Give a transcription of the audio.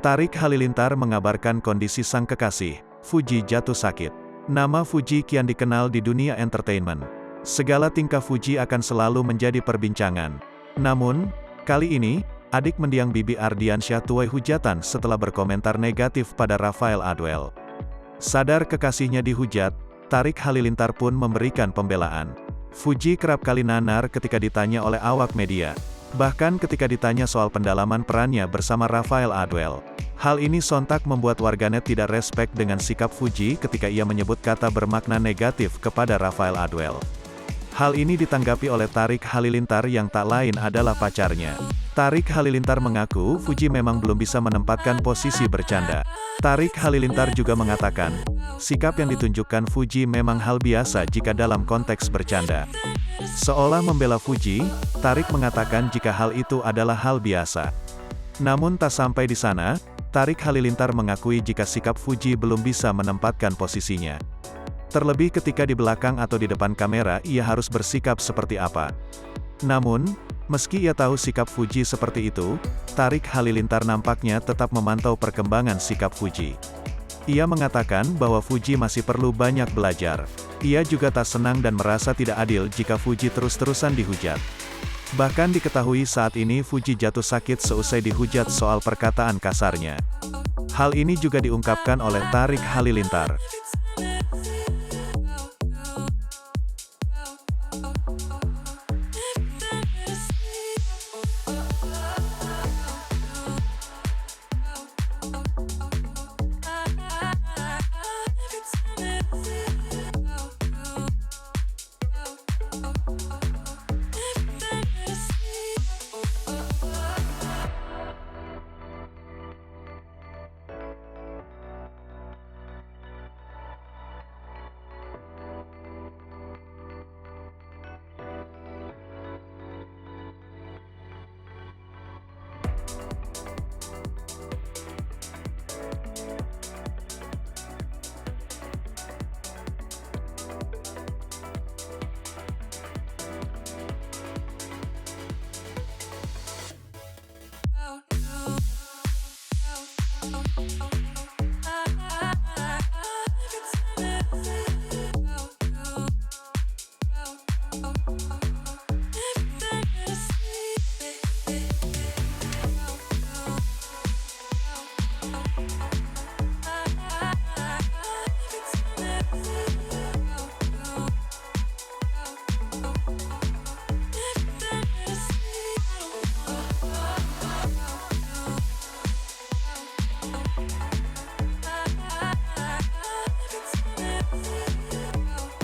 Tarik Halilintar mengabarkan kondisi sang kekasih, Fuji jatuh sakit. Nama Fuji kian dikenal di dunia entertainment. Segala tingkah Fuji akan selalu menjadi perbincangan. Namun, kali ini, adik mendiang Bibi Ardiansyah tuai hujatan setelah berkomentar negatif pada Rafael Aduel. Sadar kekasihnya dihujat, Tarik Halilintar pun memberikan pembelaan. Fuji kerap kali nanar ketika ditanya oleh awak media. Bahkan ketika ditanya soal pendalaman perannya bersama Rafael Aduel. Hal ini sontak membuat warganet tidak respek dengan sikap Fuji ketika ia menyebut kata bermakna negatif kepada Rafael Aduel. Hal ini ditanggapi oleh Tarik Halilintar yang tak lain adalah pacarnya. Tarik Halilintar mengaku Fuji memang belum bisa menempatkan posisi bercanda. Tarik Halilintar juga mengatakan, sikap yang ditunjukkan Fuji memang hal biasa jika dalam konteks bercanda. Seolah membela Fuji, Tarik mengatakan jika hal itu adalah hal biasa. Namun tak sampai di sana, Tarik Halilintar mengakui jika sikap Fuji belum bisa menempatkan posisinya. Terlebih ketika di belakang atau di depan kamera ia harus bersikap seperti apa. Namun, meski ia tahu sikap Fuji seperti itu, Tarik Halilintar nampaknya tetap memantau perkembangan sikap Fuji. Ia mengatakan bahwa Fuji masih perlu banyak belajar. Ia juga tak senang dan merasa tidak adil jika Fuji terus-terusan dihujat. Bahkan diketahui saat ini Fuji jatuh sakit seusai dihujat soal perkataan kasarnya. Hal ini juga diungkapkan oleh Tarik Halilintar.